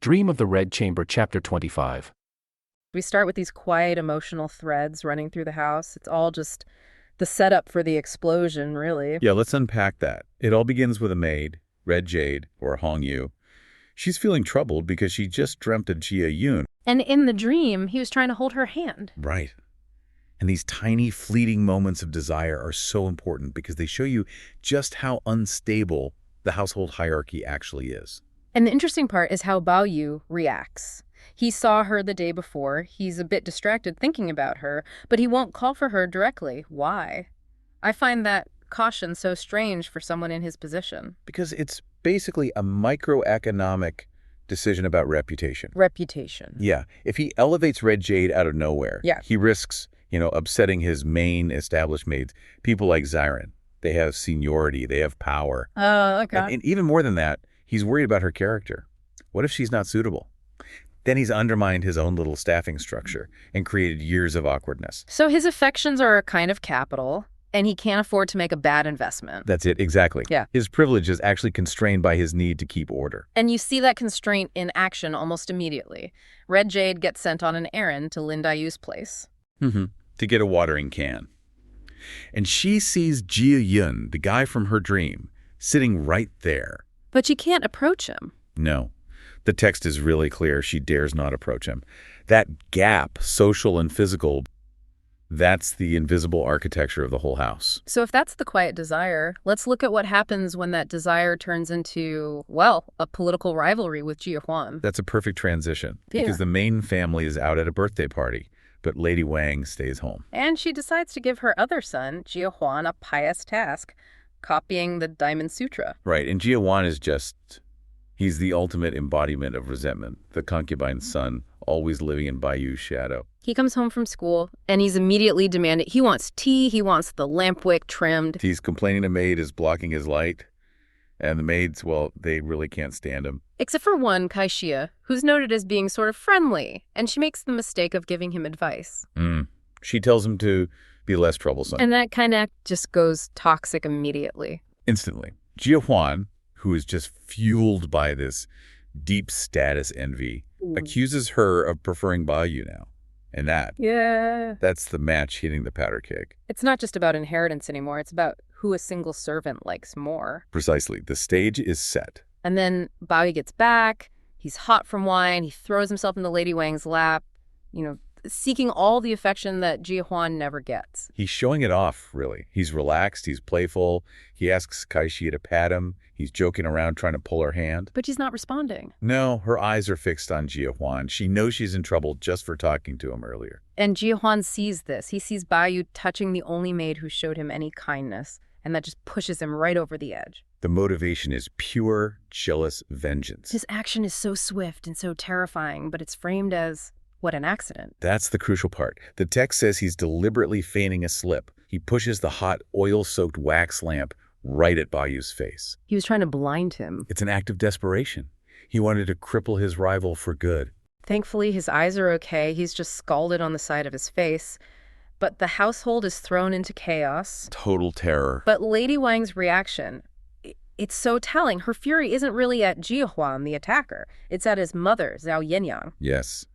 Dream of the Red Chamber, Chapter 25. We start with these quiet emotional threads running through the house. It's all just the setup for the explosion, really. Yeah, let's unpack that. It all begins with a maid, Red Jade, or Hong Yu. She's feeling troubled because she just dreamt of Jia Yun. And in the dream, he was trying to hold her hand. Right. And these tiny, fleeting moments of desire are so important because they show you just how unstable the household hierarchy actually is. And the interesting part is how Bao Yu reacts. He saw her the day before. He's a bit distracted thinking about her, but he won't call for her directly. Why? I find that caution so strange for someone in his position. Because it's basically a microeconomic decision about reputation. Reputation. Yeah. If he elevates Red Jade out of nowhere, he risks, upsetting his main established maids, people like Xiren. They have seniority. They have power. Oh, okay. And even more than that, he's worried about her character. What if she's not suitable? Then he's undermined his own little staffing structure and created years of awkwardness. So his affections are a kind of capital, and he can't afford to make a bad investment. That's it, exactly. Yeah. His privilege is actually constrained by his need to keep order. And you see that constraint in action almost immediately. Red Jade gets sent on an errand to Lin Dayu's place. To get a watering can. And she sees Jia Yun, the guy from her dream, sitting right there. But she can't approach him. No. The text is really clear. She dares not approach him. That gap, social and physical, that's the invisible architecture of the whole house. So if that's the quiet desire, let's look at what happens when that desire turns into, well, a political rivalry with Jia Huan. That's a perfect transition. Yeah. Because the main family is out at a birthday party, but Lady Wang stays home. And she decides to give her other son, Jia Huan, a pious task, copying the Diamond Sutra. Right, and Jia Huan is he's the ultimate embodiment of resentment, the concubine's son, always living in Baiyu's shadow. He comes home from school, and he's immediately demanding, he wants tea, he wants the lamp wick trimmed. He's complaining a maid is blocking his light, and the maids, well, they really can't stand him. Except for one, Kaixia, who's noted as being sort of friendly, and she makes the mistake of giving him advice. She tells him to be less troublesome. And that kind of just goes toxic immediately. Instantly. Jia Huan, who is just fueled by this deep status envy, accuses her of preferring Baoyu now. And that's the match hitting the powder keg. It's not just about inheritance anymore. It's about who a single servant likes more. Precisely. The stage is set. And then Baoyu gets back. He's hot from wine. He throws himself into Lady Wang's lap, seeking all the affection that Jia Huan never gets. He's showing it off, really. He's relaxed. He's playful. He asks Kaixia to pat him. He's joking around trying to pull her hand. But she's not responding. No, her eyes are fixed on Jia Huan. She knows she's in trouble just for talking to him earlier. And Jia Huan sees this. He sees Baoyu touching the only maid who showed him any kindness, and that just pushes him right over the edge. The motivation is pure, jealous vengeance. His action is so swift and so terrifying, but it's framed as, what, an accident? That's the crucial part. The text says he's deliberately feigning a slip. He pushes the hot, oil-soaked wax lamp right at Baoyu's face. He was trying to blind him. It's an act of desperation. He wanted to cripple his rival for good. Thankfully, his eyes are okay. He's just scalded on the side of his face. But the household is thrown into chaos. Total terror. But Lady Wang's reaction, it's so telling. Her fury isn't really at Jia Huan, the attacker. It's at his mother, Zhao Yinyang. Yes.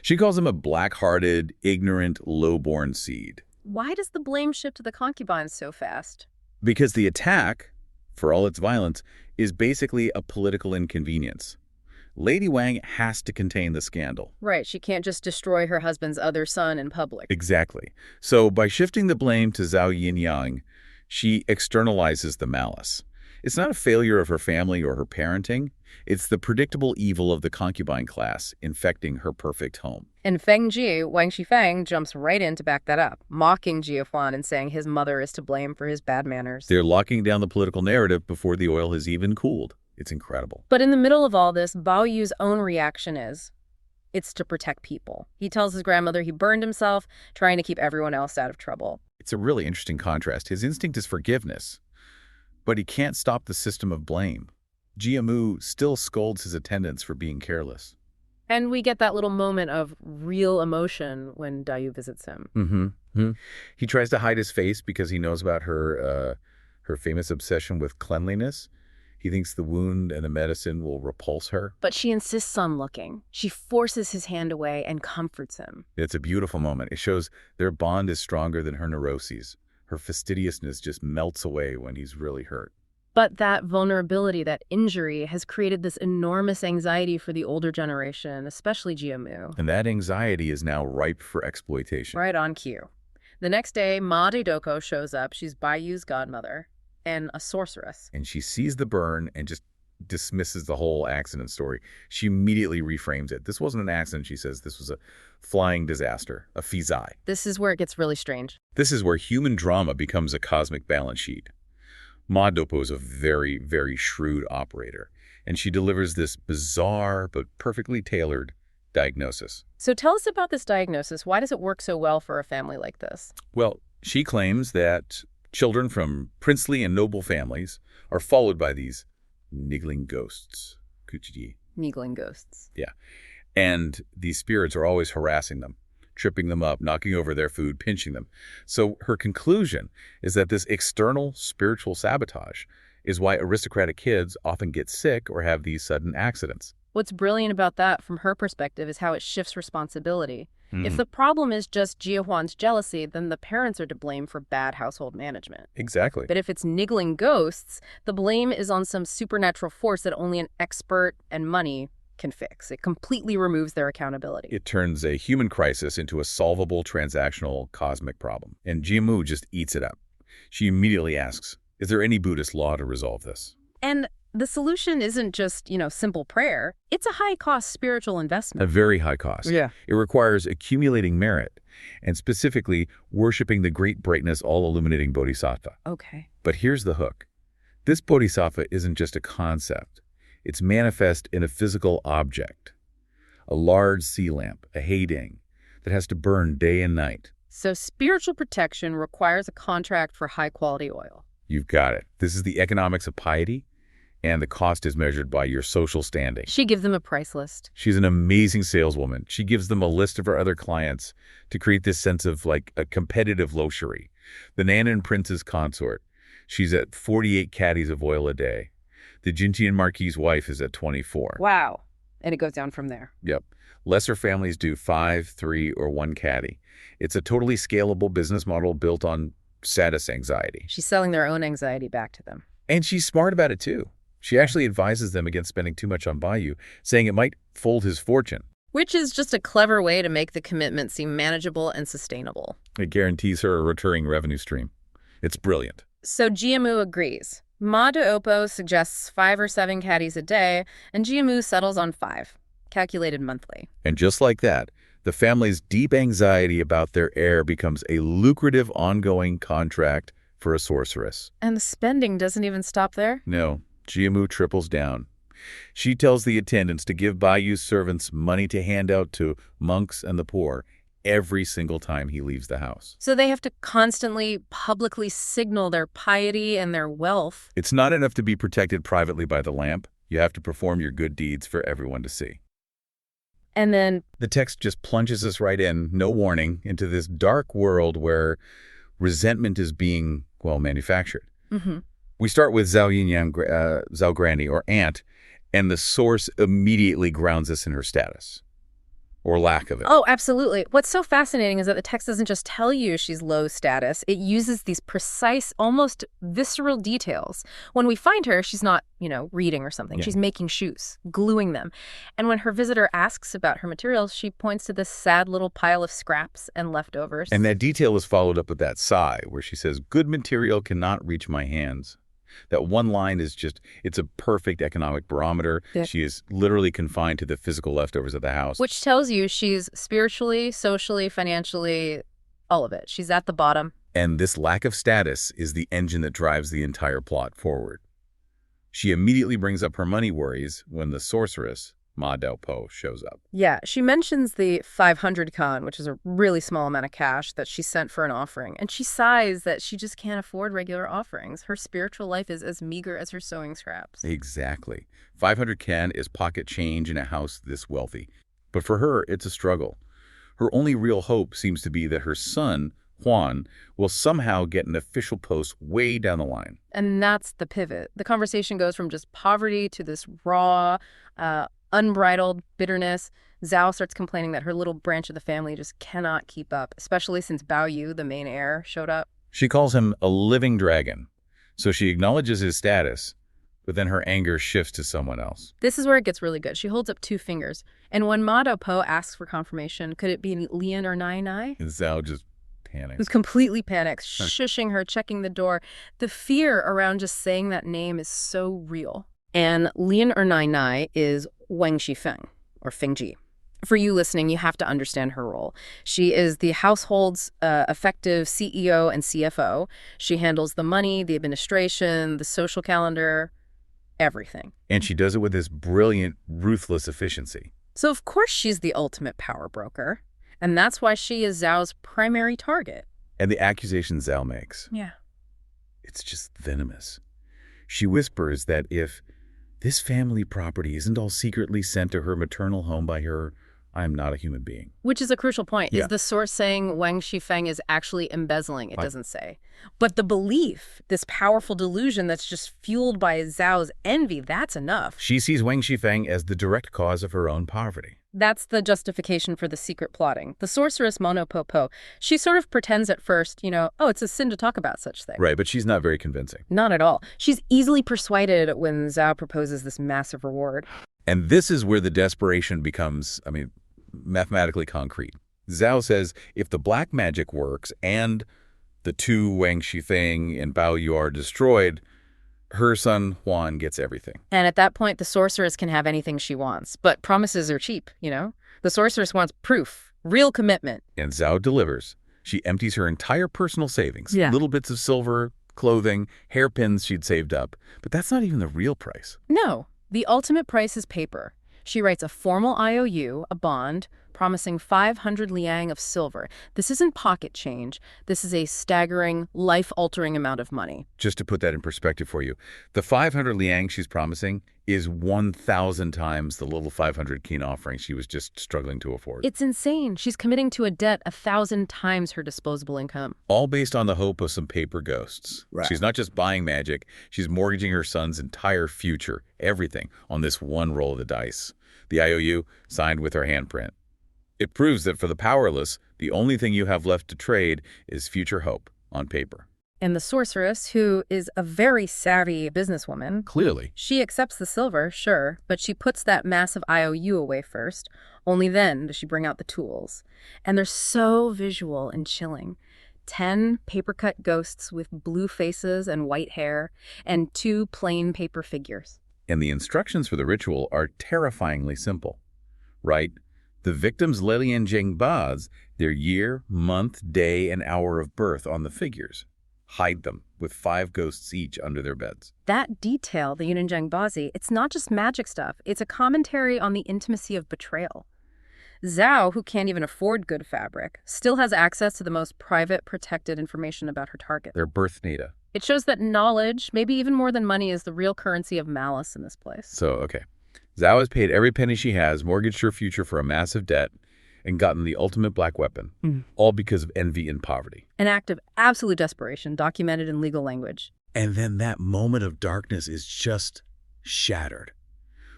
She calls him a black-hearted, ignorant, low-born seed. Why does the blame shift to the concubines so fast? Because the attack, for all its violence, is basically a political inconvenience. Lady Wang has to contain the scandal. Right, she can't just destroy her husband's other son in public. Exactly. So by shifting the blame to Zhao Yinyang, she externalizes the malice. It's not a failure of her family or her parenting. It's the predictable evil of the concubine class infecting her perfect home. And Feng Ji, Wang Shifeng, jumps right in to back that up, mocking Jia Huan and saying his mother is to blame for his bad manners. They're locking down the political narrative before the oil has even cooled. It's incredible. But in the middle of all this, Bao Yu's own reaction is, it's to protect people. He tells his grandmother he burned himself, trying to keep everyone else out of trouble. It's a really interesting contrast. His instinct is forgiveness, but he can't stop the system of blame. Jia Mu still scolds his attendants for being careless. And we get that little moment of real emotion when Dayu visits him. He tries to hide his face because he knows about her famous obsession with cleanliness. He thinks the wound and the medicine will repulse her. But she insists on looking. She forces his hand away and comforts him. It's a beautiful moment. It shows their bond is stronger than her neuroses. Her fastidiousness just melts away when he's really hurt. But that vulnerability, that injury, has created this enormous anxiety for the older generation, especially Jiamu. And that anxiety is now ripe for exploitation. Right on cue. The next day, Ma Doko shows up. She's Baiyu's godmother and a sorceress. And she sees the burn and just dismisses the whole accident story. She immediately reframes it. This wasn't an accident, she says. This was a flying disaster, a fizai. This is where it gets really strange. This is where human drama becomes a cosmic balance sheet. Ma Dopo is a very, very shrewd operator, and she delivers this bizarre but perfectly tailored diagnosis. So tell us about this diagnosis. Why does it work so well for a family like this? Well, she claims that children from princely and noble families are followed by these niggling ghosts. Kuchiji. Niggling ghosts. Yeah. And these spirits are always harassing them, tripping them up, knocking over their food, pinching them. So her conclusion is that this external spiritual sabotage is why aristocratic kids often get sick or have these sudden accidents. What's brilliant about that from her perspective is how it shifts responsibility. If the problem is just Jiahuan's jealousy, then the parents are to blame for bad household management. Exactly. But if it's niggling ghosts, the blame is on some supernatural force that only an expert and money can fix. It completely removes their accountability. It turns a human crisis into a solvable transactional cosmic problem. And Jiamu just eats it up. She immediately asks, is there any Buddhist law to resolve this? And the solution isn't just, simple prayer. It's a high-cost spiritual investment. A very high cost. Yeah. It requires accumulating merit, and specifically worshiping the great brightness, all-illuminating bodhisattva. Okay. But here's the hook. This bodhisattva isn't just a concept. It's manifest in a physical object. A large sea lamp, a heideng, that has to burn day and night. So spiritual protection requires a contract for high-quality oil. You've got it. This is the economics of piety, and the cost is measured by your social standing. She gives them a price list. She's an amazing saleswoman. She gives them a list of her other clients to create this sense of like a competitive luxury. The Nanan prince's consort, she's at 48 caddies of oil a day. The Jintian marquis's wife is at 24. Wow. And it goes down from there. Yep. Lesser families do 5, 3, or 1 caddy. It's a totally scalable business model built on status anxiety. She's selling their own anxiety back to them. And she's smart about it too. She actually advises them against spending too much on Baiyu, saying it might fold his fortune. Which is just a clever way to make the commitment seem manageable and sustainable. It guarantees her a recurring revenue stream. It's brilliant. So Jiamu agrees. Ma de Oppo suggests 5 or 7 caddies a day, and Jiamu settles on 5, calculated monthly. And just like that, the family's deep anxiety about their heir becomes a lucrative ongoing contract for a sorceress. And the spending doesn't even stop there? No, Jiamu triples down. She tells the attendants to give Baiyu's servants money to hand out to monks and the poor every single time he leaves the house. So they have to constantly, publicly signal their piety and their wealth. It's not enough to be protected privately by the lamp. You have to perform your good deeds for everyone to see. And then The text just plunges us right in, no warning, into this dark world where resentment is being, manufactured. We start with Zhao Granny, or Aunt, and the source immediately grounds us in her status, or lack of it. Oh, absolutely. What's so fascinating is that the text doesn't just tell you she's low status. It uses these precise, almost visceral details. When we find her, she's not, reading or something. Yeah. She's making shoes, gluing them. And when her visitor asks about her materials, she points to this sad little pile of scraps and leftovers. And that detail is followed up with that sigh, where she says, good material cannot reach my hands. That one line is just, it's a perfect economic barometer. Yeah. She is literally confined to the physical leftovers of the house. Which tells you she's spiritually, socially, financially, all of it. She's at the bottom. And this lack of status is the engine that drives the entire plot forward. She immediately brings up her money worries when the sorceress, Ma Dao Po, shows up. Yeah, she mentions the 500 kan, which is a really small amount of cash that she sent for an offering. And she sighs that she just can't afford regular offerings. Her spiritual life is as meager as her sewing scraps. Exactly. 500 kan is pocket change in a house this wealthy. But for her, it's a struggle. Her only real hope seems to be that her son, Huan, will somehow get an official post way down the line. And that's the pivot. The conversation goes from just poverty to this raw, unbridled bitterness. Zhao starts complaining that her little branch of the family just cannot keep up, especially since Bao Yu, the main heir, showed up. She calls him a living dragon, so she acknowledges his status, but then her anger shifts to someone else. This is where it gets really good. She holds up 2 fingers, and when Ma Dou-po asks for confirmation, could it be Lian or Nai Nai? And Zhao just panics. Who's completely panics, shushing her, checking the door. The fear around just saying that name is so real. And Lian or Nai Nai is Wang Shifeng, or Fengji. For you listening, you have to understand her role. She is the household's effective CEO and CFO. She handles the money, the administration, the social calendar, everything. And she does it with this brilliant, ruthless efficiency. So of course she's the ultimate power broker. And that's why she is Zhao's primary target. And the accusation Zhao makes, Yeah. it's just venomous. She whispers that if this family property isn't all secretly sent to her maternal home by her, I am not a human being. Which is a crucial point. Yeah. Is the source saying Wang Shifeng is actually embezzling? It doesn't say. But the belief, this powerful delusion that's just fueled by Zhao's envy, that's enough. She sees Wang Shifeng as the direct cause of her own poverty. That's the justification for the secret plotting. The sorceress Ma Dou-po, she sort of pretends at first, oh, it's a sin to talk about such things. Right, but she's not very convincing. Not at all. She's easily persuaded when Zhao proposes this massive reward. And this is where the desperation becomes, mathematically concrete. Zhao says if the black magic works and the 2 Wang Shifeng and Bao Yu are destroyed, her son Huan gets everything. And at that point, the sorceress can have anything she wants. But promises are cheap, The sorceress wants proof, real commitment. And Zhao delivers. She empties her entire personal savings. Yeah. Little bits of silver, clothing, hairpins she'd saved up. But that's not even the real price. No, the ultimate price is paper. She writes a formal IOU, a bond, promising 500 liang of silver. This isn't pocket change. This is a staggering, life-altering amount of money. Just to put that in perspective for you, the 500 liang she's promising is 1,000 times the little 500 keen offering she was just struggling to afford. It's insane. She's committing to a debt 1,000 times her disposable income. All based on the hope of some paper ghosts. Right. She's not just buying magic, she's mortgaging her son's entire future, everything, on this one roll of the dice. The IOU signed with her handprint. It proves that for the powerless, the only thing you have left to trade is future hope on paper. And the sorceress, who is a very savvy businesswoman, Clearly. she accepts the silver, sure, but she puts that massive IOU away first. Only then does she bring out the tools. And they're so visual and chilling. 10 paper-cut ghosts with blue faces and white hair, and 2 plain paper figures. And the instructions for the ritual are terrifyingly simple. Right? The victim's Lelian Jengbaz, their year, month, day, and hour of birth on the figures. Hide them with 5 ghosts each under their beds. That detail, the Yunjang Bazi, it's not just magic stuff. It's a commentary on the intimacy of betrayal. Zhao, who can't even afford good fabric, still has access to the most private, protected information about her target. Their birth data. It shows that knowledge, maybe even more than money, is the real currency of malice in this place. So, okay. Zhao has paid every penny she has, mortgaged her future for a massive debt, and gotten the ultimate black weapon, all because of envy and poverty. An act of absolute desperation documented in legal language. And then that moment of darkness is just shattered.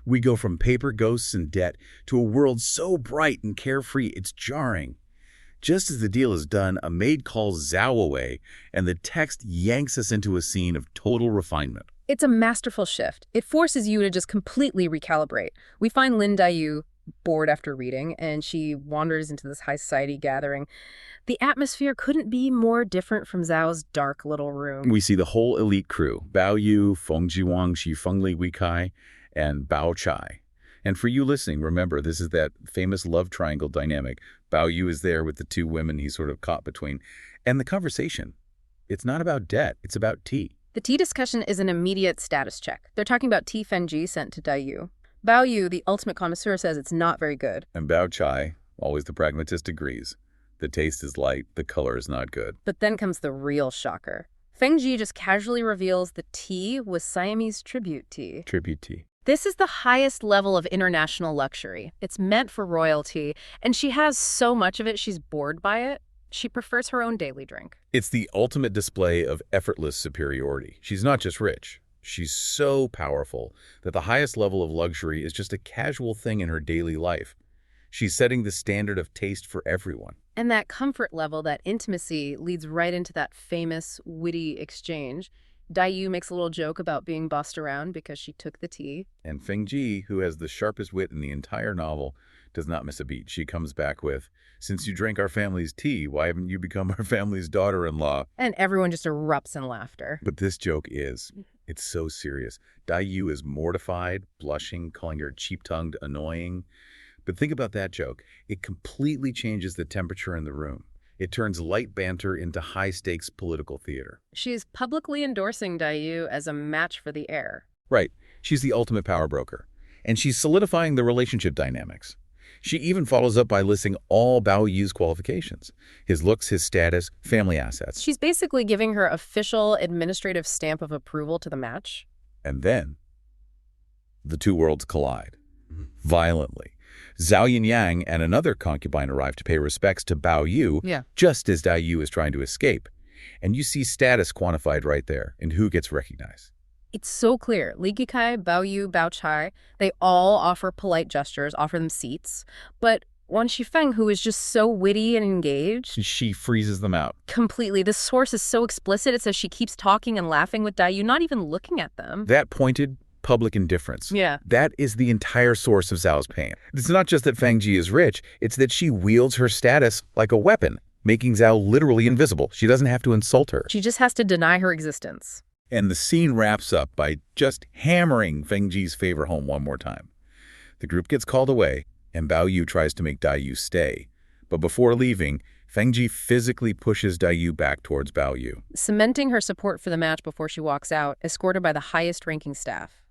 We go from paper ghosts and debt to a world so bright and carefree, it's jarring. Just as the deal is done, a maid calls Zhao away, and the text yanks us into a scene of total refinement. It's a masterful shift. It forces you to just completely recalibrate. We find Lin Daiyu bored after reading, and she wanders into this high society gathering. The atmosphere couldn't be more different from Zhao's dark little room. We see the whole elite crew, Bao Yu, Feng Jiwang, Xifengli Weikai, and Bao Chai. And for you listening, remember, this is that famous love triangle dynamic. Bao Yu is there with the 2 women he's sort of caught between. And the conversation, it's not about debt, it's about tea. The tea discussion is an immediate status check. They're talking about tea Fenji sent to Daiyu. Bao Yu, the ultimate connoisseur, says it's not very good. And Bao Chai, always the pragmatist, agrees. The taste is light, the color is not good. But then comes the real shocker. Fengji just casually reveals the tea was Siamese tribute tea. Tribute tea. This is the highest level of international luxury. It's meant for royalty, and she has so much of it she's bored by it. She prefers her own daily drink. It's the ultimate display of effortless superiority. She's not just rich. She's so powerful that the highest level of luxury is just a casual thing in her daily life. She's setting the standard of taste for everyone. And that comfort level, that intimacy, leads right into that famous, witty exchange. Dayu makes a little joke about being bossed around because she took the tea. And Fengji, who has the sharpest wit in the entire novel, does not miss a beat. She comes back with, "Since you drank our family's tea, why haven't you become our family's daughter-in-law?" And everyone just erupts in laughter. But this joke it's so serious. Dayu is mortified, blushing, calling her cheap-tongued, annoying. But think about that joke. It completely changes the temperature in the room. It turns light banter into high-stakes political theater. She's publicly endorsing Dayu as a match for the heir. Right. She's the ultimate power broker. And she's solidifying the relationship dynamics. She even follows up by listing all Bao Yu's qualifications: his looks, his status, family assets. She's basically giving her official administrative stamp of approval to the match. And then the two worlds collide violently. Zhao Yinyang and another concubine arrive to pay respects to Bao Yu, just as Dayu is trying to escape. And you see status quantified right there and who gets recognized. It's so clear. Li Kekai, Bao Yu, Bao Chai, they all offer polite gestures, offer them seats. But Wan Shifeng, who is just so witty and engaged, She freezes them out. completely. The source is so explicit. It says she keeps talking and laughing with Dayu, not even looking at them. That pointed public indifference. Yeah. That is the entire source of Zhao's pain. It's not just that Fengji is rich, it's that she wields her status like a weapon, making Zhao literally invisible. She doesn't have to insult her. She just has to deny her existence. And the scene wraps up by just hammering Fengji's favor home one more time. The group gets called away, and Bao Yu tries to make Dayu stay. But before leaving, Fengji physically pushes Dayu back towards Bao Yu. Cementing her support for the match before she walks out, escorted by the highest-ranking staff.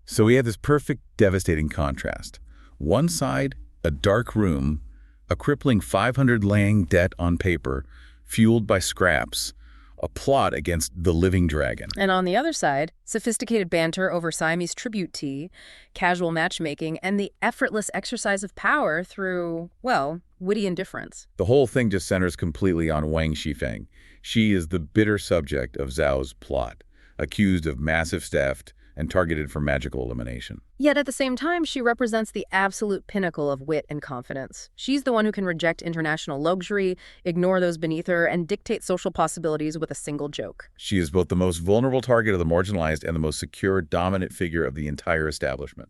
So we have this perfect, devastating contrast. One side, a dark room, a crippling 500 Lang debt on paper, fueled by scraps, a plot against the living dragon. And on the other side, sophisticated banter over Siamese tribute tea, casual matchmaking, and the effortless exercise of power through, well, witty indifference. The whole thing just centers completely on Wang Shifeng. She is the bitter subject of Zhao's plot, accused of massive theft and targeted for magical elimination. Yet at the same time, she represents the absolute pinnacle of wit and confidence. She's the one who can reject international luxury, ignore those beneath her, and dictate social possibilities with a single joke. She is both the most vulnerable target of the marginalized and the most secure, dominant figure of the entire establishment.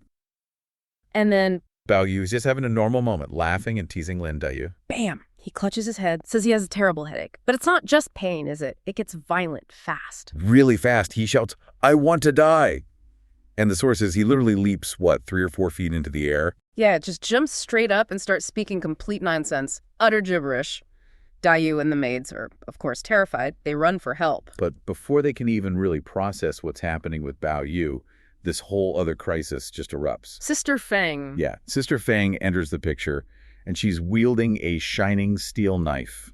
And then, Bao Yu is just having a normal moment, laughing and teasing Lin Dayu. bam! He clutches his head, says he has a terrible headache. But it's not just pain, is it? It gets violent fast. Really fast, he shouts, "I want to die!" And the source says he literally leaps, 3 or 4 feet into the air? Yeah, it just jumps straight up and starts speaking complete nonsense. Utter gibberish. Dayu and the maids are, of course, terrified. They run for help. But before they can even really process what's happening with Bao Yu, this whole other crisis just erupts. Sister Feng. Yeah, Sister Feng enters the picture, and she's wielding a shining steel knife.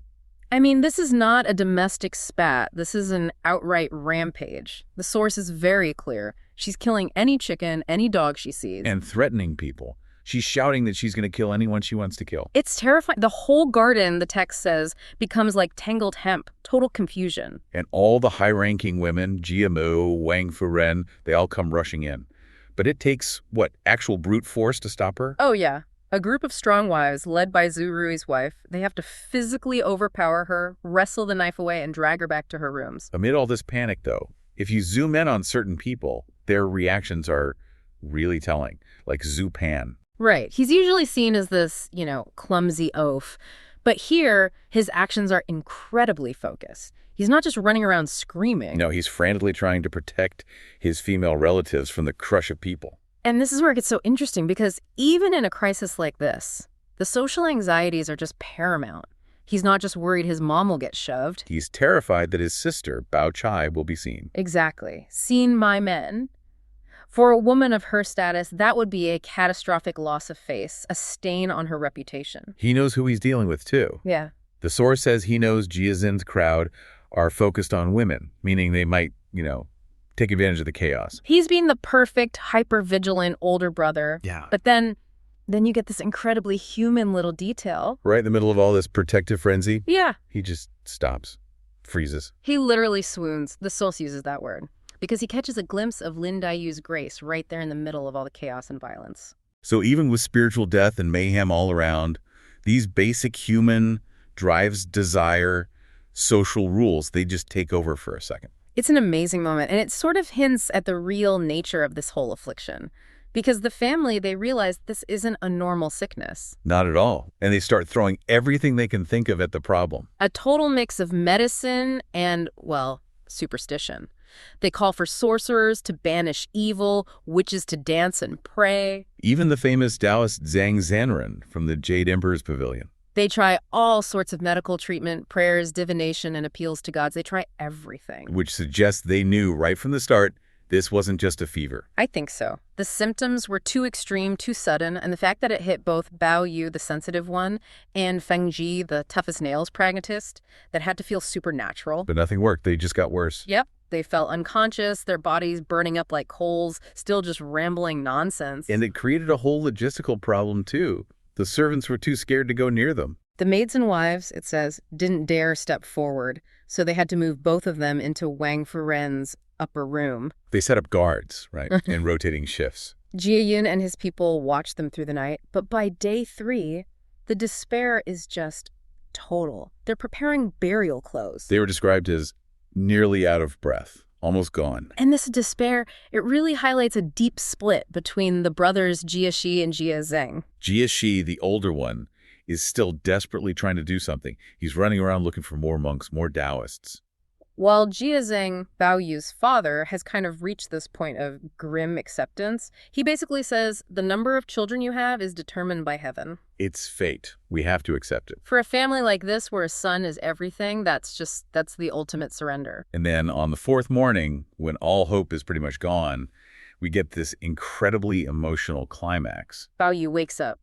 I mean, this is not a domestic spat. This is an outright rampage. The source is very clear. She's killing any chicken, any dog she sees. And threatening people. She's shouting that she's going to kill anyone she wants to kill. It's terrifying. The whole garden, the text says, becomes like tangled hemp. Total confusion. And all the high-ranking women, GMO, Wang Furen, they all come rushing in. But it takes, actual brute force to stop her? Oh, yeah. A group of strong wives, led by Zhu Rui's wife, they have to physically overpower her, wrestle the knife away, and drag her back to her rooms. Amid all this panic, though, if you zoom in on certain people, their reactions are really telling, like Zhu Pan. Right. He's usually seen as this, clumsy oaf. But here, his actions are incredibly focused. He's not just running around screaming. No, he's frantically trying to protect his female relatives from the crush of people. And this is where it gets so interesting, because even in a crisis like this, the social anxieties are just paramount. He's not just worried his mom will get shoved. He's terrified that his sister, Bao Chai, will be seen. Exactly. Seen by men. For a woman of her status, that would be a catastrophic loss of face, a stain on her reputation. He knows who he's dealing with, too. Yeah. The source says he knows Jiazin's crowd are focused on women, meaning they might, take advantage of the chaos. He's being the perfect, hyper-vigilant older brother. Yeah. But then Then you get this incredibly human little detail. Right in the middle of all this protective frenzy, Yeah. he just stops, freezes. He literally swoons. The source uses that word. Because he catches a glimpse of Lin Daiyu's grace right there in the middle of all the chaos and violence. So even with spiritual death and mayhem all around, these basic human drives, desire, social rules, they just take over for a second. It's an amazing moment, and it sort of hints at the real nature of this whole affliction. Because the family, they realize this isn't a normal sickness. Not at all. And they start throwing everything they can think of at the problem. A total mix of medicine and, well, superstition. They call for sorcerers to banish evil, witches to dance and pray. Even the famous Taoist Zhang Zanren from the Jade Emperor's Pavilion. They try all sorts of medical treatment, prayers, divination, and appeals to gods. They try everything. Which suggests they knew right from the start this wasn't just a fever. I think so. The symptoms were too extreme, too sudden, and the fact that it hit both Bao Yu, the sensitive one, and Feng Ji, the tough-as-nails pragmatist, that had to feel supernatural. But nothing worked. They just got worse. Yep. They felt unconscious, their bodies burning up like coals, still just rambling nonsense. And it created a whole logistical problem, too. The servants were too scared to go near them. The maids and wives, it says, didn't dare step forward, so they had to move both of them into Wang Furen's upper room. They set up guards, right, in rotating shifts. Jia Yun and his people watched them through the night, but by day 3, the despair is just total. They're preparing burial clothes. They were described as nearly out of breath, almost gone. And this despair, it really highlights a deep split between the brothers Jia Shi and Jia Zheng. Jia Shi, the older one, is still desperately trying to do something. He's running around looking for more monks, more Taoists. While Jia Zheng, Bao Yu's father, has kind of reached this point of grim acceptance, he basically says the number of children you have is determined by heaven. It's fate. We have to accept it. For a family like this where a son is everything, that's the ultimate surrender. And then on the 4th morning, when all hope is pretty much gone, we get this incredibly emotional climax. Bao Yu wakes up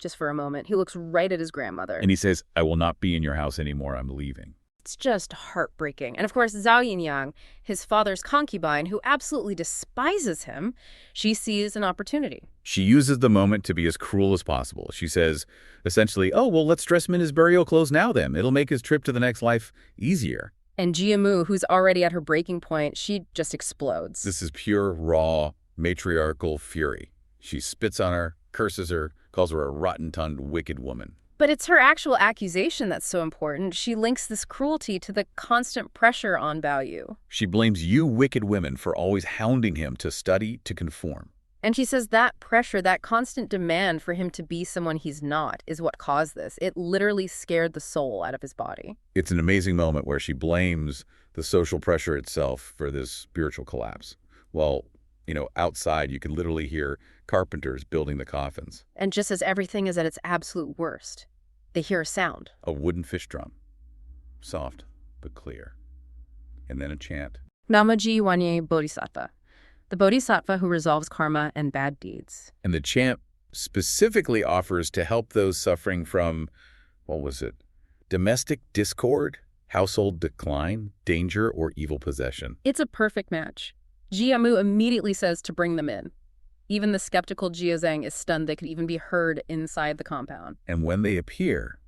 just for a moment. He looks right at his grandmother. And he says, I will not be in your house anymore. I'm leaving. It's just heartbreaking. And of course, Zhao Yinyang, his father's concubine, who absolutely despises him, she sees an opportunity. She uses the moment to be as cruel as possible. She says, essentially, oh, well, let's dress him in his burial clothes now then. It'll make his trip to the next life easier. And Jia Mu, who's already at her breaking point, she just explodes. This is pure, raw, matriarchal fury. She spits on her, curses her, calls her a rotten-tongued, wicked woman. But it's her actual accusation that's so important. She links this cruelty to the constant pressure on Bao Yu. She blames you wicked women for always hounding him to study, to conform. And she says that pressure, that constant demand for him to be someone he's not, is what caused this. It literally scared the soul out of his body. It's an amazing moment where she blames the social pressure itself for this spiritual collapse. Well, outside you can literally hear carpenters building the coffins. And just as everything is at its absolute worst, they hear a sound. A wooden fish drum. Soft, but clear. And then a chant. Namaji Wanye Bodhisattva, the bodhisattva who resolves karma and bad deeds. And the chant specifically offers to help those suffering from, domestic discord, household decline, danger, or evil possession. It's a perfect match. Jia Mu immediately says to bring them in. Even the skeptical Jia Zheng is stunned they could even be heard inside the compound. And when they appear,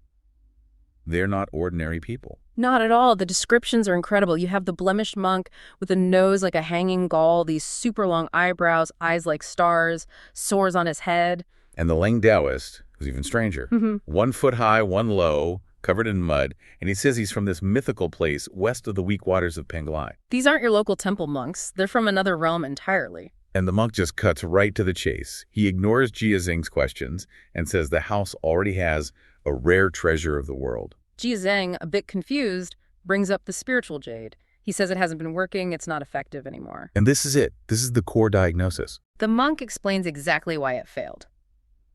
they're not ordinary people. Not at all. The descriptions are incredible. You have the blemished monk with a nose like a hanging gall, these super long eyebrows, eyes like stars, sores on his head. And the Leng Taoist, who's even stranger, 1 foot high, 1 low, covered in mud, and he says he's from this mythical place west of the weak waters of Penglai. These aren't your local temple monks. They're from another realm entirely. And the monk just cuts right to the chase. He ignores Jia Zheng's questions and says the house already has a rare treasure of the world. Jia Zheng, a bit confused, brings up the spiritual jade. He says it hasn't been working, it's not effective anymore. And this is it. This is the core diagnosis. The monk explains exactly why it failed.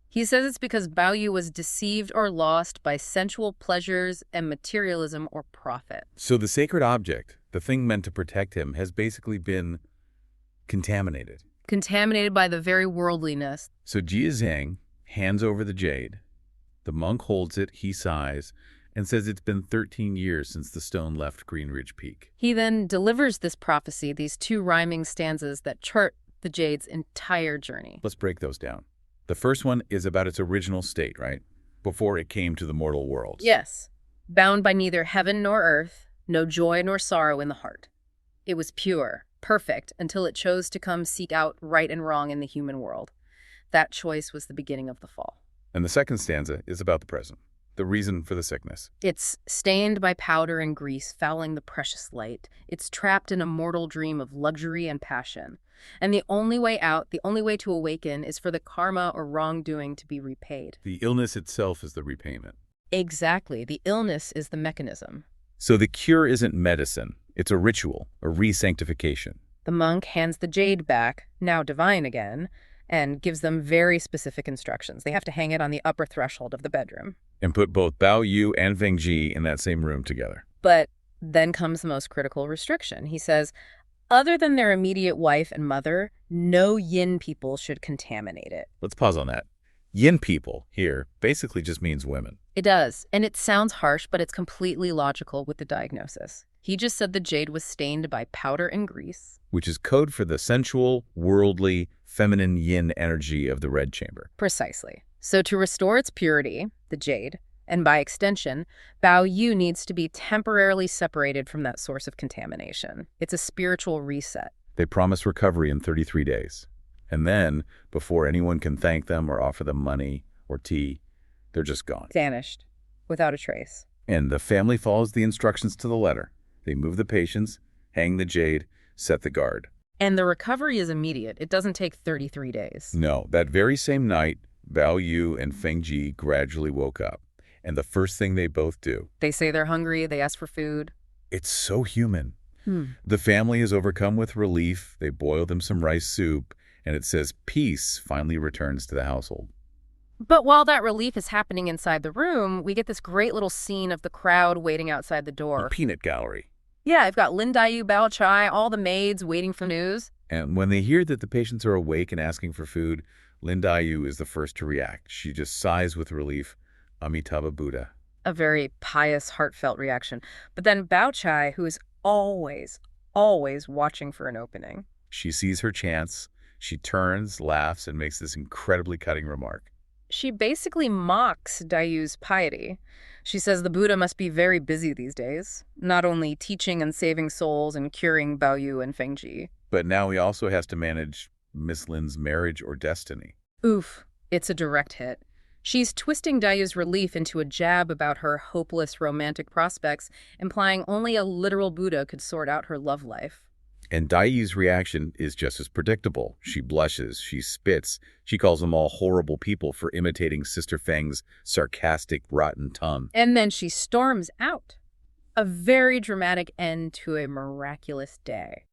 He says it's because Bao Yu was deceived or lost by sensual pleasures and materialism or profit. So the sacred object, the thing meant to protect him, has basically been contaminated. Contaminated by the very worldliness. So Jia Zheng hands over the jade. The monk holds it, he sighs, and says it's been 13 years since the stone left Green Ridge Peak. He then delivers this prophecy, these 2 rhyming stanzas that chart the jade's entire journey. Let's break those down. The first one is about its original state, right? Before it came to the mortal world. Yes. Bound by neither heaven nor earth, no joy nor sorrow in the heart. It was pure, perfect, until it chose to come seek out right and wrong in the human world. That choice was the beginning of the fall. And the second stanza is about the present, the reason for the sickness. It's stained by powder and grease, fouling the precious light. It's trapped in a mortal dream of luxury and passion. And the only way out, the only way to awaken, is for the karma or wrongdoing to be repaid. The illness itself is the repayment. Exactly. The illness is the mechanism. So the cure isn't medicine. It's a ritual, a re-sanctification. The monk hands the jade back, now divine again, and gives them very specific instructions. They have to hang it on the upper threshold of the bedroom. And put both Bao Yu and Feng Ji in that same room together. But then comes the most critical restriction. He says, other than their immediate wife and mother, no yin people should contaminate it. Let's pause on that. Yin people here basically just means women. It does, and it sounds harsh, but it's completely logical with the diagnosis. He just said the jade was stained by powder and grease. Which is code for the sensual, worldly, feminine yin energy of the red chamber. Precisely. So to restore its purity, the jade, and by extension, Bao Yu needs to be temporarily separated from that source of contamination. It's a spiritual reset. They promise recovery in 33 days. And then, before anyone can thank them or offer them money or tea, they're just gone. Vanished, without a trace. And the family follows the instructions to the letter. They move the patients, hang the jade, set the guard. And the recovery is immediate. It doesn't take 33 days. No, that very same night, Bao Yu and Feng Ji gradually woke up. And the first thing they both do. They say they're hungry, they ask for food. It's so human. The family is overcome with relief. They boil them some rice soup, and it says peace finally returns to the household. But while that relief is happening inside the room, we get this great little scene of the crowd waiting outside the door. A peanut gallery. Yeah, I've got Lin Dayu, Bao Chai, all the maids waiting for news. And when they hear that the patients are awake and asking for food, Lin Dayu is the first to react. She just sighs with relief. Amitabha Buddha. A very pious, heartfelt reaction. But then Bao Chai, who is always watching for an opening. She sees her chance. She turns, laughs, and makes this incredibly cutting remark. She basically mocks Dayu's piety. She says the Buddha must be very busy these days, not only teaching and saving souls and curing Bao Yu and Feng Ji. But now he also has to manage Miss Lin's marriage or destiny. Oof, it's a direct hit. She's twisting Dayu's relief into a jab about her hopeless romantic prospects, implying only a literal Buddha could sort out her love life. And Dayu's reaction is just as predictable. She blushes, she spits, she calls them all horrible people for imitating Sister Feng's sarcastic, rotten tongue. And then she storms out. A very dramatic end to a miraculous day.